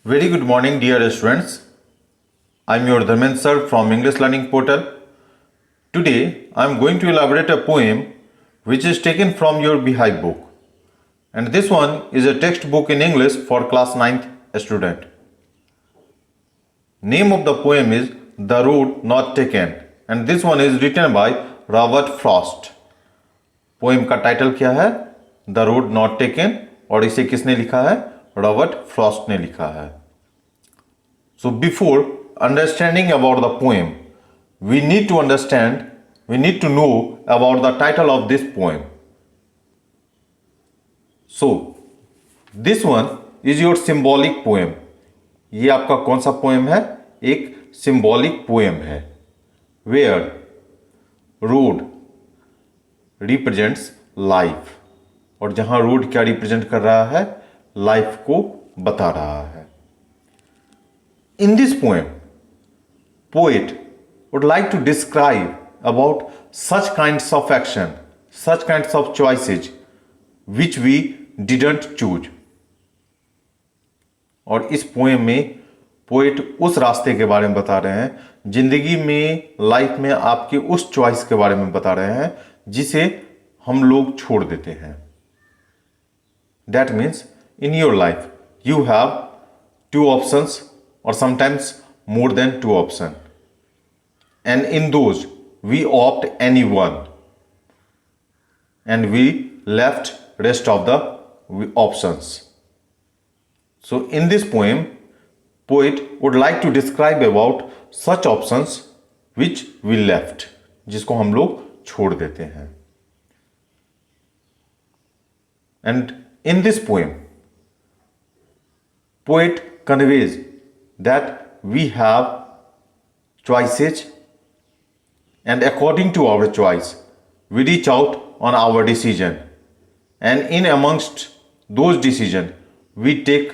Very good morning, dear students. I'm your Dharmendra sir from English Learning Portal. Today, I'm going to elaborate a poem which is taken from your Beehive book. And this one is a textbook in English for class 9th student. Name of the poem is The Road Not Taken. And this one is written by Robert Frost. Poem का title क्या है? The road not taken. और इसे किसने लिखा है? Robert Frost ने लिखा है. So before understanding about the poem, we need to know about the title of this poem. So this one is your symbolic poem. ये आपका कौन सा पोएम है? एक सिंबॉलिक पोएम है. Where road represents life. और जहां रोड क्या रिप्रेजेंट कर रहा है? लाइफ को बता रहा है. In this poem, poet would like to describe about such kinds of action, such kinds of choices which we didn't choose. और इस पोएम में पोएट उस रास्ते के बारे में बता रहे हैं, जिंदगी में, लाइफ में आपके उस चॉइस के बारे में बता रहे हैं जिसे हम लोग छोड़ देते हैं. That means in your life you have two options or sometimes more than two options, and in those we opt any one and we left rest of the options. So in this poem, poet would like to describe about such options which we left, जिसको हम लोग छोड़ देते हैं. And in this poem, poet conveys that we have choices, and according to our choice, we reach out on our decision, and in amongst those decisions, we take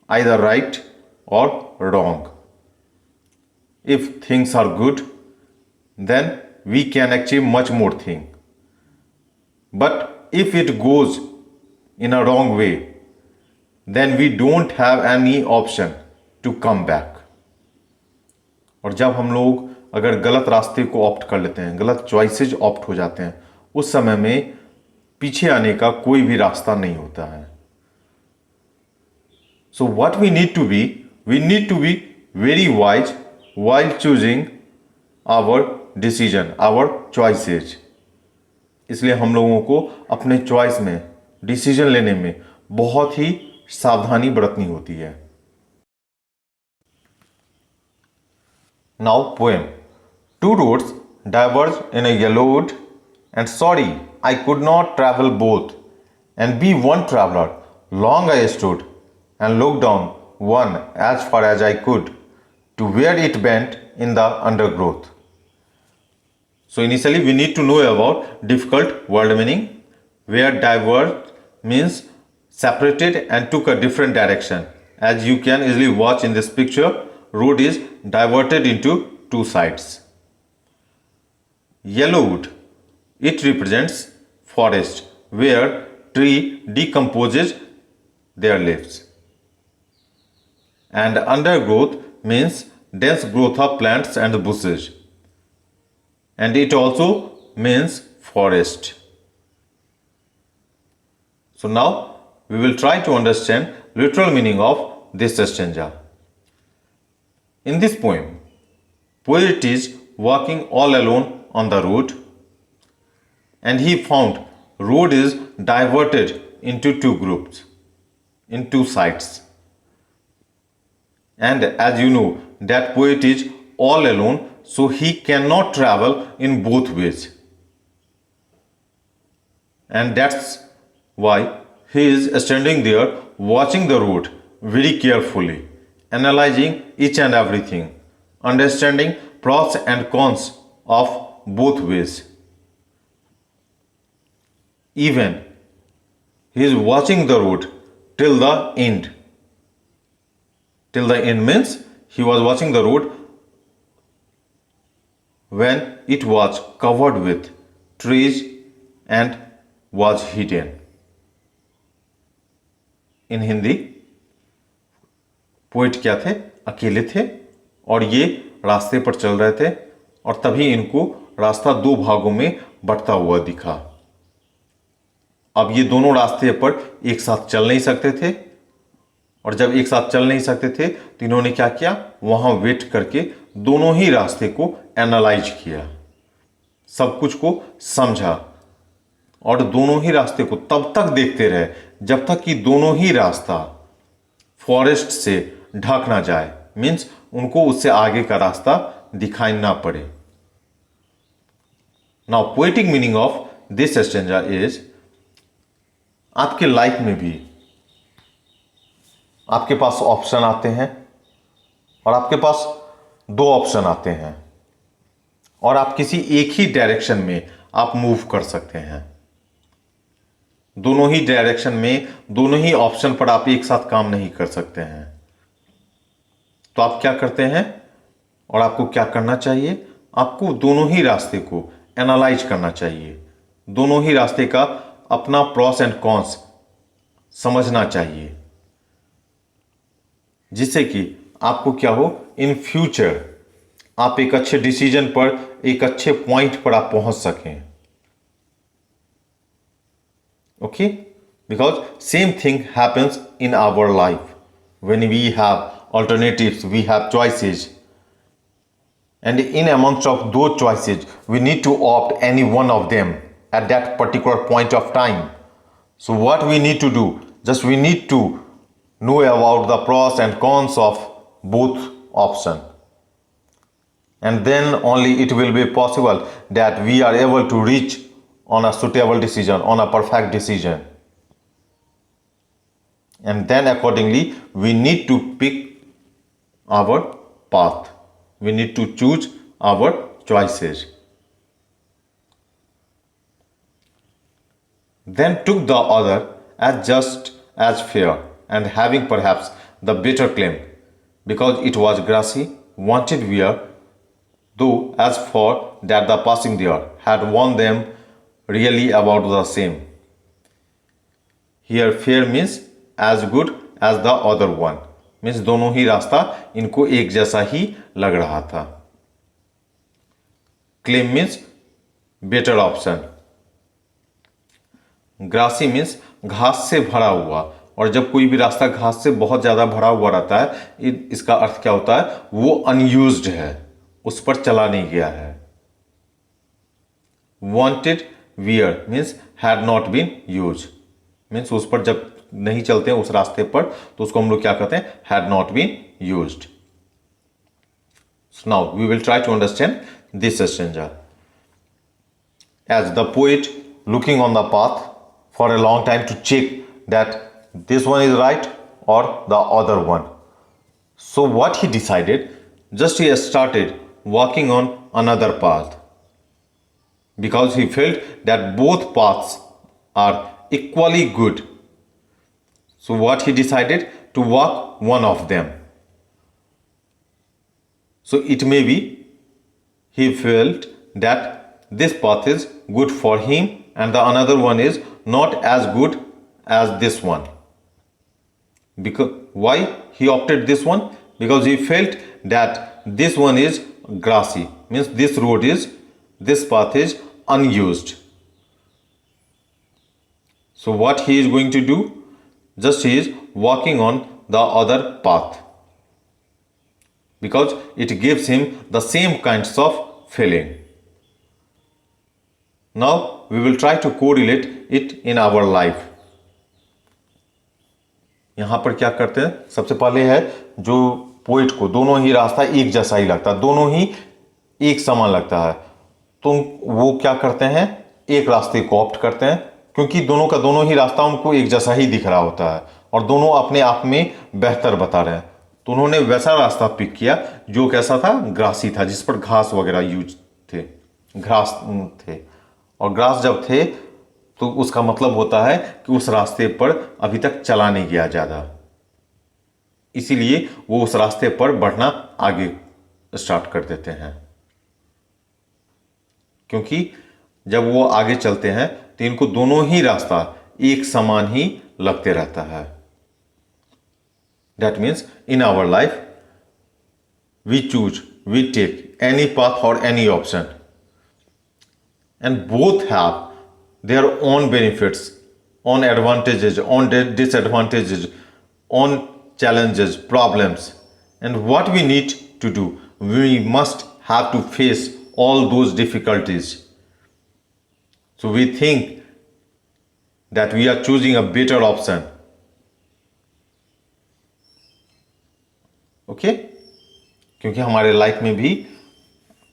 either right or wrong. If things are good, then we can achieve much more thing. But if it goes in a wrong way, then we don't have any option to come back. और जब हम लोग अगर गलत रास्ते को opt कर लेते हैं, गलत चॉइसेज ऑप्ट हो जाते हैं, उस समय में पीछे आने का कोई भी रास्ता नहीं होता है. So what we need to be very wise while choosing our decision, our choices. इसलिए हम लोगों को अपने चॉइस में, डिसीजन लेने में बहुत ही सावधानी बरतनी होती है. Now poem. Two roads diverge in a yellow wood, and sorry I could not travel both, and be one traveller. Long I stood and looked down one as far as I could to where it bent in the undergrowth. So initially we need to know about difficult word meaning, where diverged means separated and took a different direction. As you can easily watch in this picture, road is diverted into two sides. Yellow wood, it represents forest where tree decomposes their leaves. And undergrowth means dense growth of plants and bushes, and it also means forest. So now we will try to understand literal meaning of this stanza. In this poem, poet is walking all alone on the road, and he found road is diverted into two groups, in two sides. And as you know that poet is all alone, so he cannot travel in both ways. And that's why he is standing there watching the road very carefully, analyzing each and everything, understanding pros and cons of both ways. Even he is watching the road till the end. Till the end means he was watching the road when it was covered with trees and was hidden. In Hindi, poet क्या थे, अकेले थे और ये रास्ते पर चल रहे थे और तभी इनको रास्ता दो भागों में बंटता हुआ दिखा। अब ये दोनों रास्ते पर एक साथ चल नहीं सकते थे और जब एक साथ चल नहीं सकते थे तो इन्होंने क्या किया, वहां वेट करके दोनों ही रास्ते को एनालाइज किया, सब कुछ को समझा और दोनों ही रास्ते को तब तक देखते रहे जब तक कि दोनों ही रास्ता फॉरेस्ट से ढक ना जाए, मीन्स उनको उससे आगे का रास्ता दिखाई ना पड़े। Now poetic meaning of this stanza is, आपके लाइफ में भी आपके पास ऑप्शन आते हैं और आपके पास दो ऑप्शन आते हैं और आप किसी एक ही डायरेक्शन में आप मूव कर सकते हैं। दोनों ही डायरेक्शन में, दोनों ही ऑप्शन पर आप एक साथ काम नहीं कर सकते हैं। तो आप क्या करते हैं और आपको क्या करना चाहिए, आपको दोनों ही रास्ते को एनालाइज करना चाहिए, दोनों ही रास्ते का अपना प्रॉस एंड कॉन्स समझना चाहिए, जिससे कि आपको क्या हो, इन फ्यूचर आप एक अच्छे डिसीजन पर, एक अच्छे पॉइंट पर आप पहुंच सकें। Okay, because same thing happens in our life when we have alternatives, we have choices, and in amongst of those choices we need to opt any one of them at that particular point of time. So what we need to do, just we need to know about the pros and cons of both option, and then only it will be possible that we are able to reach on a suitable decision, on a perfect decision, and then accordingly we need to pick our path, we need to choose our choices. Then took the other as just as fair and having perhaps the better claim, because it was grassy, wanted wear, though as for that the passing there had won them really about the same. Here fair means as good as the other one, means दोनों ही रास्ता इनको एक जैसा ही लग रहा था। Claim means better option, grassy means घास से भरा हुआ, और जब कोई भी रास्ता घास से बहुत ज्यादा भरा हुआ रहता है इसका अर्थ क्या होता है, वो अनयूज्ड है, उस पर चला नहीं गया है। Wanted wear means had not been use, means उस पर जब नहीं चलते हैं उस रास्ते पर तो उसको हम लोग क्या कहते हैं, had not been used. So now we will try to understand this stanza. As the poet looking on the path for a long time to check that this one is right or the other one, so what he decided, just he started walking on another path because he felt that both paths are equally good. So what he decided, to walk one of them. So it may be he felt that this path is good for him and the another one is not as good as this one. Because why he opted this one? Because he felt that this one is grassy, means this path is unused. So what he is going to do, just he is walking on the other path because it gives him the same kinds of feeling. Now we will try to correlate it in our life. यहां पर क्या करते हैं, सबसे पहले है जो poet को दोनों ही रास्ता एक जैसा ही लगता है, दोनों ही एक समान लगता है, तो वो क्या करते हैं, एक रास्ते को ऑप्ट करते हैं क्योंकि दोनों का दोनों ही रास्ता उनको एक जैसा ही दिख रहा होता है और दोनों अपने आप में बेहतर बता रहे हैं। तो उन्होंने वैसा रास्ता पिक किया जो कैसा था, ग्रासी था, जिस पर घास वगैरह यूज थे, घास थे, और घास जब थे तो उसका मतलब होता है कि उस रास्ते पर अभी तक चला नहीं गया ज़्यादा, इसीलिए वो उस रास्ते पर बढ़ना आगे स्टार्ट कर देते हैं, क्योंकि जब वो आगे चलते हैं तो इनको दोनों ही रास्ता एक समान ही लगते रहता है। That means in our life, we choose, we take any path or any option, and both have their own benefits, own advantages, own disadvantages, own challenges, problems. And what we need to do, we must have to face all those difficulties. So we think that we are choosing a better option. Okay क्योंकि हमारे life में भी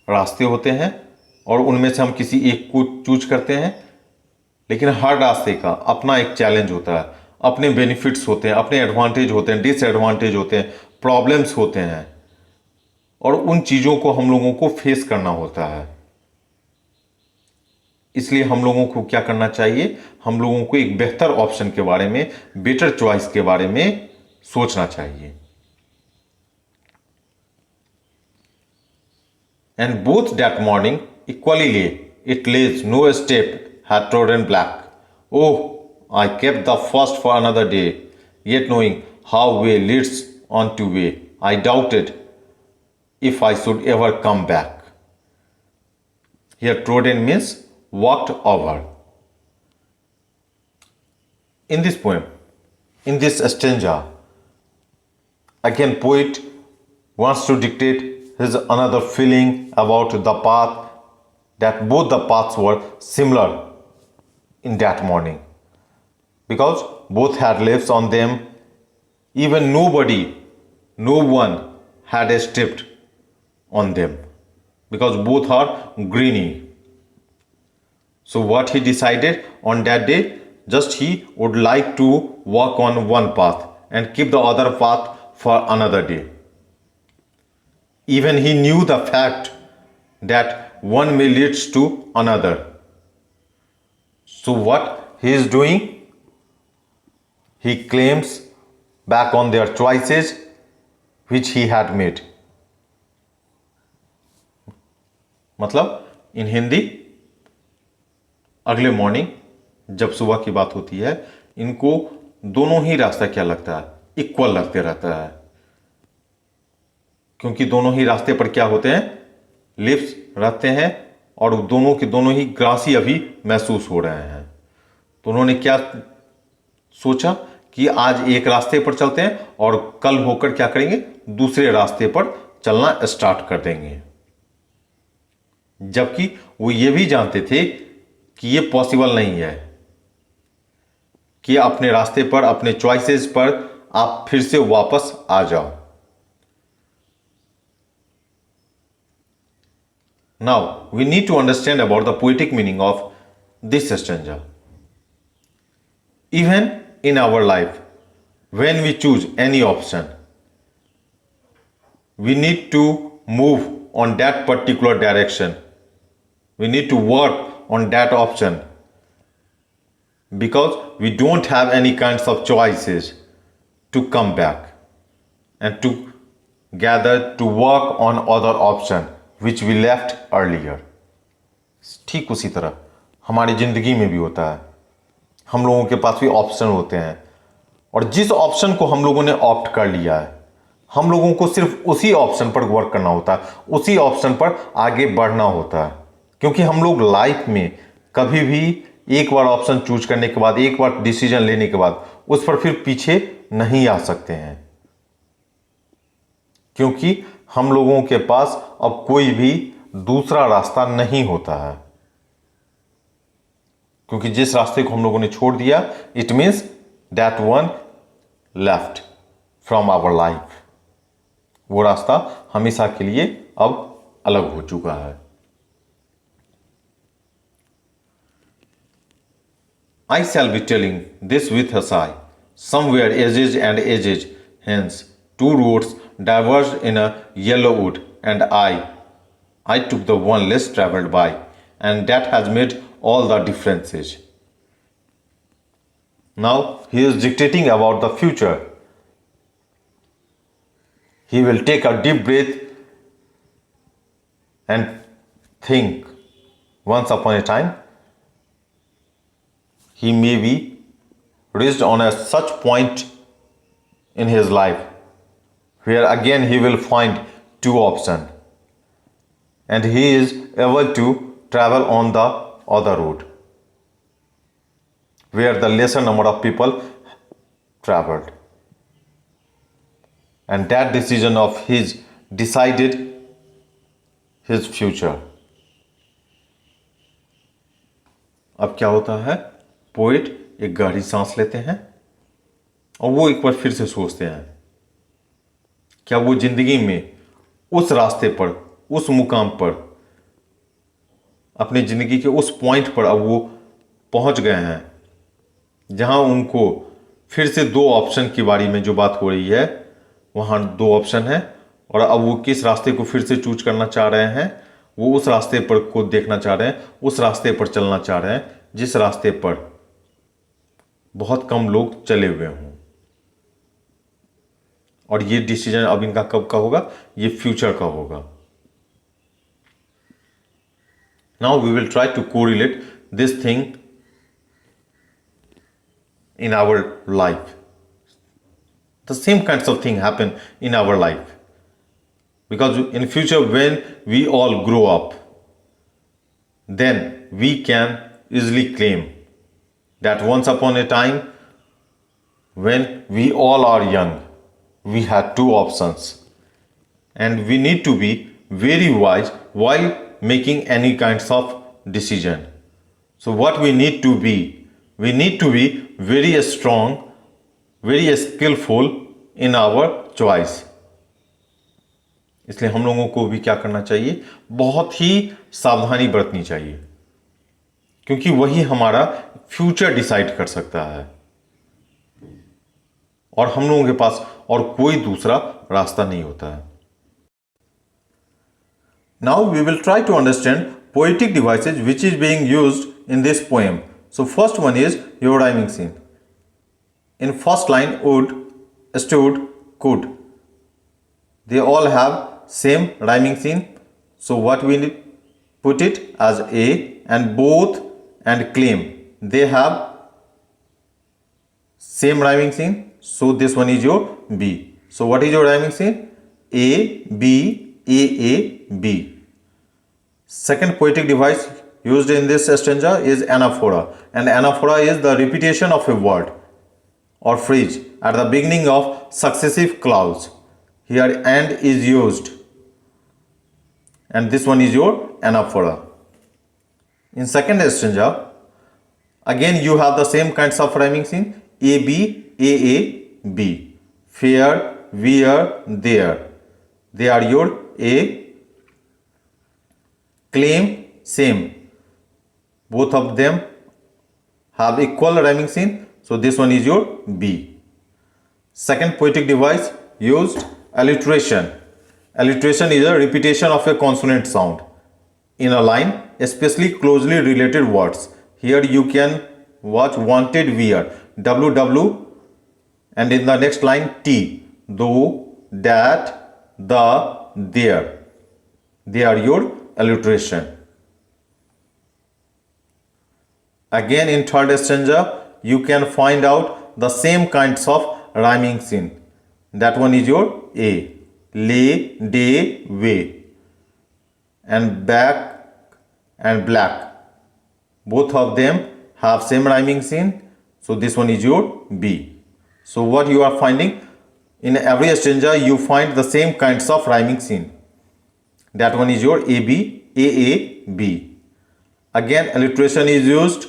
रास्ते होते हैं और उनमें से हम किसी एक को चूज करते हैं, लेकिन हर रास्ते का अपना एक चैलेंज होता है, अपने बेनिफिट्स होते हैं, अपने एडवांटेज होते हैं, डिसएडवांटेज होते हैं, प्रॉब्लम्स होते हैं, और उन चीज़ों को हम लोगों को फेस करना होता है। इसलिए हम लोगों को क्या करना चाहिए, हम लोगों को एक बेहतर ऑप्शन के बारे में, बेटर चॉइस के बारे में सोचना चाहिए। And both that morning equally lay, it lays no step had trodden black. Oh, I kept the first for another day, yet knowing how way leads on to way, I doubted if I should ever come back. Here trodden means walked over. In this poem, in this stanza, again poet wants to dictate his another feeling about the path, that both the paths were similar in that morning, because both had leaves on them. Even no one had stepped on them, because both are greeny. So what he decided on that day, just he would like to walk on one path and keep the other path for another day. Even he knew the fact that one may leads to another. So what he is doing? He claims back on their choices which he had made. मतलब इन हिंदी, अगले morning जब सुबह की बात होती है, इनको दोनों ही रास्ता क्या लगता है, इक्वल लगते रहता है, क्योंकि दोनों ही रास्ते पर क्या होते हैं, लिप्स रहते हैं, और दोनों के दोनों ही ग्रासी अभी महसूस हो रहे हैं। तो उन्होंने क्या सोचा कि आज एक रास्ते पर चलते हैं और कल होकर क्या करेंगे, दूसरे रास्ते पर चलना स्टार्ट कर देंगे। जबकि वो ये भी जानते थे कि ये पॉसिबल नहीं है कि अपने रास्ते पर, अपने चॉइसेस पर आप फिर से वापस आ जाओ। Now we need to understand about the poetic meaning of this stanza. Even in our life, when we choose any option, we need to move on that particular direction. We need to work on that option, because we don't have any kinds of choices to come back and to gather to work on other option which we left earlier. ठीक उसी तरह हमारी ज़िंदगी में भी होता है, हम लोगों के पास भी ऑप्शन होते हैं, और जिस ऑप्शन को हम लोगों ने ऑप्ट कर लिया है, हम लोगों को सिर्फ उसी ऑप्शन पर वर्क करना होता है, उसी ऑप्शन पर आगे बढ़ना होता है। क्योंकि हम लोग लाइफ में कभी भी एक बार ऑप्शन चूज करने के बाद, एक बार डिसीजन लेने के बाद उस पर फिर पीछे नहीं आ सकते हैं, क्योंकि हम लोगों के पास अब कोई भी दूसरा रास्ता नहीं होता है। क्योंकि जिस रास्ते को हम लोगों ने छोड़ दिया, it means that one left from our life, वो रास्ता हमेशा के लिए अब अलग हो चुका है। I shall be telling this with a sigh. Somewhere ages and ages hence, two roads diverged in a yellow wood, and I took the one less traveled by, and that has made all the differences. Now he is dictating about the future. He will take a deep breath and think. Once upon a time, he may be reached on a such point in his life where again he will find two options, and he is able to travel on the other road where the lesser number of people traveled, and that decision of his decided his future. अब क्या होता है, poet एक गहरी सांस लेते हैं और वो एक बार फिर से सोचते हैं क्या वो जिंदगी में उस रास्ते पर, उस मुकाम पर, अपनी जिंदगी के उस पॉइंट पर अब वो पहुंच गए हैं जहां उनको फिर से दो ऑप्शन की बारी में जो बात हो रही है, वहां दो ऑप्शन है और अब वो किस रास्ते को फिर से चूज करना चाह रहे हैं, वो उस रास्ते पर को देखना चाह रहे हैं, उस रास्ते पर चलना चाह रहे हैं जिस रास्ते पर बहुत कम लोग चले हुए हों। और ये डिसीजन अब इनका कब का होगा, ये फ्यूचर का होगा। Now we will try to correlate this thing in our life. The same kinds of thing happen in our life, because in future when we all grow up, then we can easily claim that once upon a time when we all are young, we had two options, and we need to be very wise while making any kinds of decision. So what we need to be, we need to be very strong, very skillful in our choice. इसलिए हम लोगों को भी क्या करना चाहिए, बहुत ही सावधानी बरतनी चाहिए, क्योंकि वही हमारा फ्यूचर डिसाइड कर सकता है और हम लोगों के पास और कोई दूसरा रास्ता नहीं होता है। Now we will try to understand poetic devices which is being used in this poem. So first one is your rhyming scene. In first line, would, stood, could. They all have same rhyming scene. So what we need, put it as A, and both and claim. They have same rhyming scene. So this one is your B. So what is your rhyming scene? A, B, A, A, B. Second poetic device used in this stanza is anaphora, and anaphora is the repetition of a word or phrase at the beginning of successive clause. Here and is used, and this one is your anaphora. In second stanza, again you have the same kinds of rhyming scene, A, B, A, A, B. Fair, where, there. They are your A. Claim, same. Both of them have equal rhyming scene, so this one is your B. Second poetic device used, alliteration. Alliteration is a repetition of a consonant sound in a line, especially closely related words. Here you can watch wanted, where, WW, and in the next line T, though, that, the, there. They are your alliteration. Again in third stanza you can find out the same kinds of rhyming scene. That one is your A, lay, day, way, and back and black. Both of them have same rhyming scene, so this one is your B. So what you are finding, in every stanza you find the same kinds of rhyming scene. That one is your AB, AA, B. Again alliteration is used,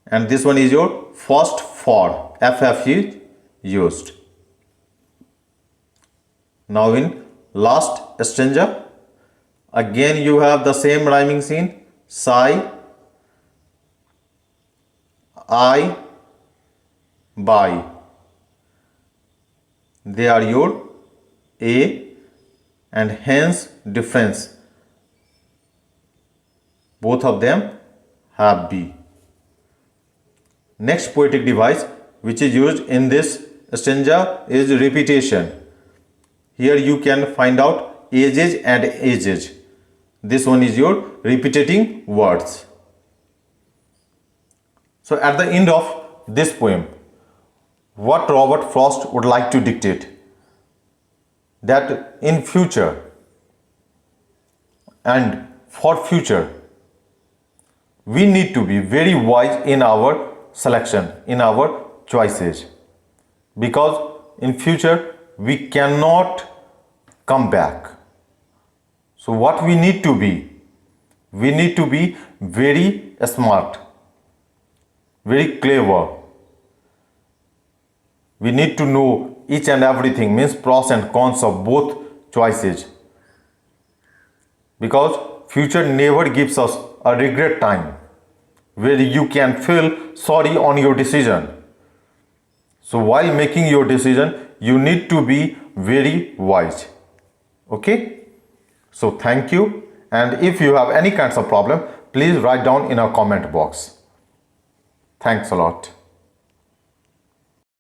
and this one is your first for, FF is used. Now in last stanza, again you have the same rhyming scene, sigh, I, buy. They are your A, and hence difference. Both of them have B. Next poetic device which is used in this stanza is repetition. Here you can find out ages and ages. This one is your repeating words. So at the end of this poem, what Robert Frost would like to dictate? that in future and for future we need to be very wise in our selection, in our choices, because in future we cannot come back. So what we need to be, we need to be very smart, very clever. We need to know each and everything, means pros and cons of both choices, because future never gives us a regret time where you can feel sorry on your decision. So while making your decision, you need to be very wise. Okay? So thank you. And if you have any kinds of problem, please write down in our comment box. Thanks a lot.